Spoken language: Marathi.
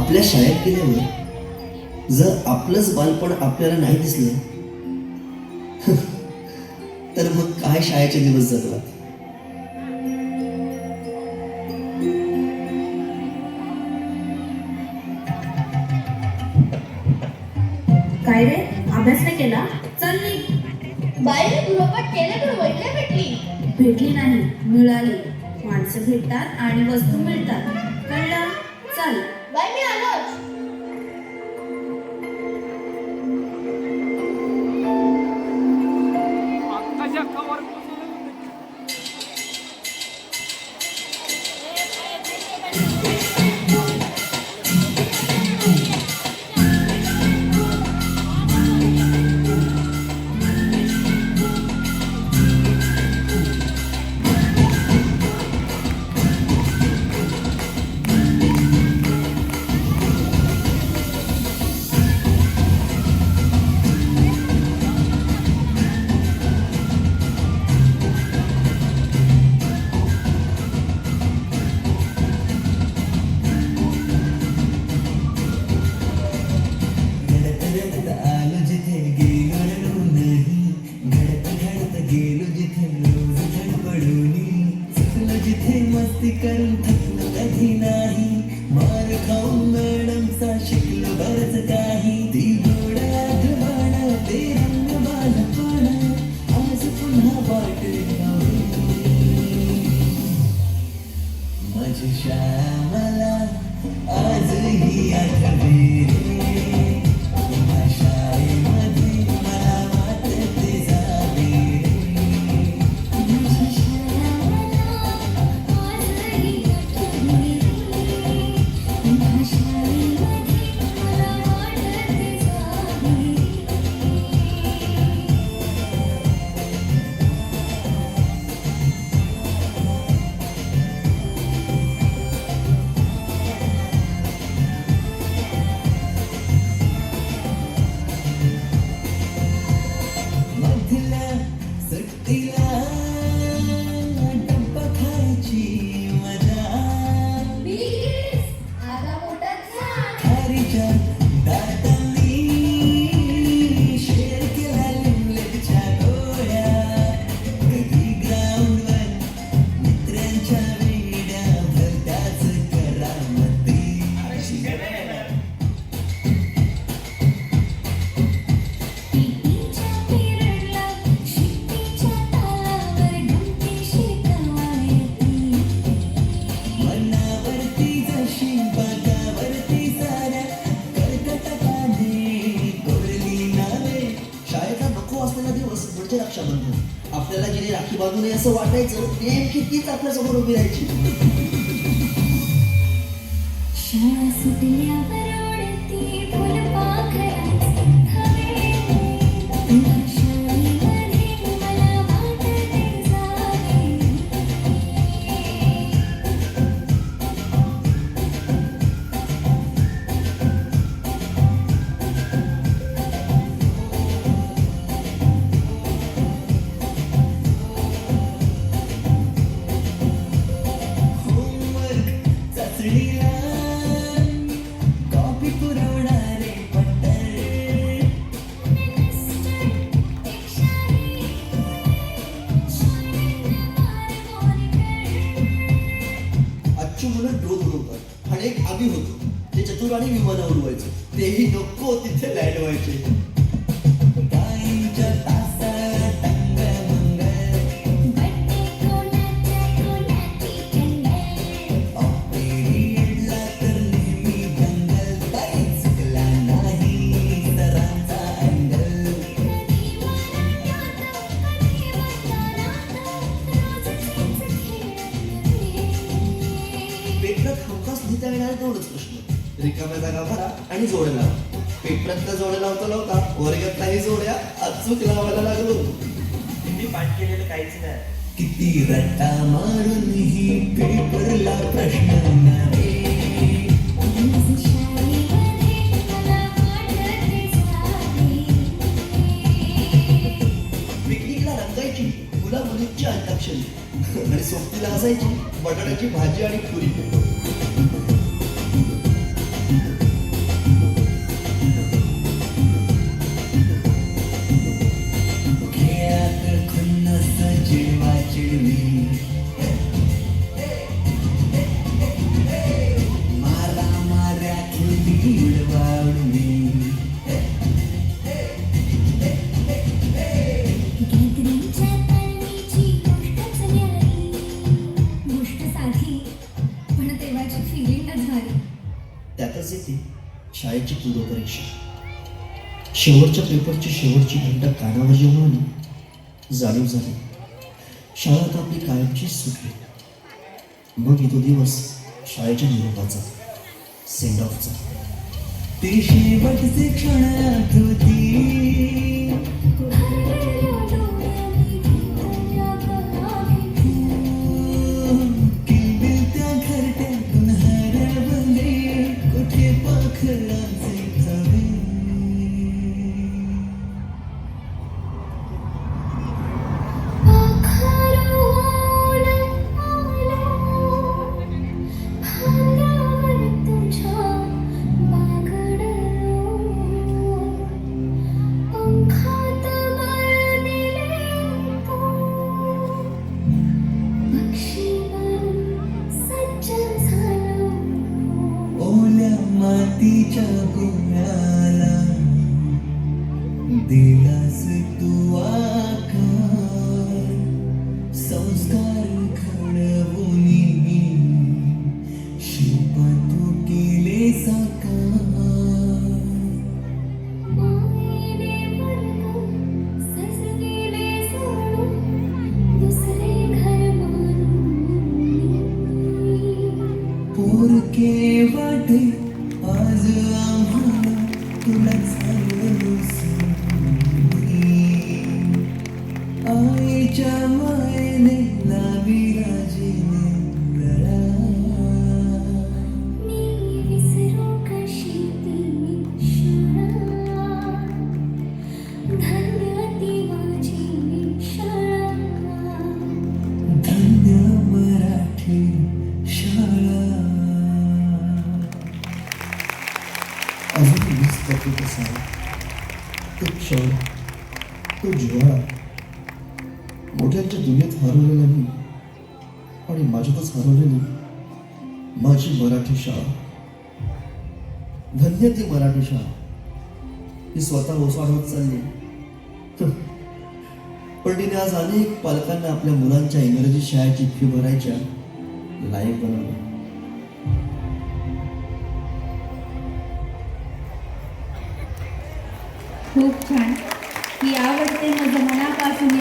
आपल्या शाळेत गेल्यावर जर आपलंच बालपण आपल्याला नाही दिसलं तर मग काय शाळेचे दिवस जगला. काय रे, अभ्यास नाही केला? चल निघ. बाईने गृहपाठ केला तर वैद्य भेटली. भेटली नाही, मिळाली. माणसं भेटतात आणि वस्तू मिळतात, कळलं? चल. बाई मी आलोच. मस्ती करून थकलो कधी नाही, मार खाऊन मॅडमचा शिकलो बरंच काही. ती गोड आठवण, ते रंग बालपण आज पुन्हा वाटत माझी श्यामला आजही आठवते रे. पुन्हा शाळेमध्ये मला वाटते जावे रे. आपल्याला जिने राखी बांधू नये असं वाटायचं, नेमकी तीच आपल्या समोर उभी राहायची. शाळा सुटल्यावर ओढती फुलपाखरांचे थवे, शाळेमध्ये मला वाटते जावे. कॉपी पुरवणारे पट्टर, आजची मुलं ड्रोन उडवतात आणि एक आम्ही होतो ते चतुर आणि विमानं उडवायचो. तेही नको तिथे लँड व्हायचे. गाईच्या तासात तेवढंच प्रश्न, रिकाम्या जागा भरा आणि जोड लावा. पेपरातल्या जोड्या लावता वर्गातल्याही जोड्या अचूक लावायला लागलो. मी पाठ केलेलं काहीच नाही. किती रट्टा मारून ही पेपरला प्रश्न नाही. पिकनिकला रंगायची मुला मुलींची अंताक्षरी आणि सोबतीला असायची बटाट्याची भाजी आणि पुरी. त्यातच येते शाळेची पूर्वपरीक्षा. शेवटच्या पेपरची शेवटची घंटा कानावर जेव्हा आली, जाणीव झाली शाळा आता आपली कायमचीच सुटली. मग येतो दिवस शाळेच्या निरोपाचा, सेंड ऑफचा. ते शेवटचे क्षण आठवती, किलबिल त्या घरट्यातून हरवले, कुठे पाखराचे थवे. ओल्या मातीच्या गोळ्याला दिलास तू आकार, संस्कार घडवून शिल्प तू केले साकार. पोरके वाटे आज आम्हाला तुला चालवलो सोडून. आईच्या मायेने लावी राजीने लळा. धन्य मराठी शाळा. अजून मिस करतो तसा तो क्षण, तो जिव्हाळा. मोठ्यांच्या दुनियेत हरवलेला मी आणि माझ्यातच हरवलेली माझी मराठी शाळा. धन्य ती मराठी शाळा, ही स्वतः ओसाडत चालली. पण तिने आज अनेक पालकांना आपल्या मुलांच्या इंग्रजी शाळेची फी भरायच्या लायक बनवलं. खूप छान. ही आवडते माझ्या मनापासून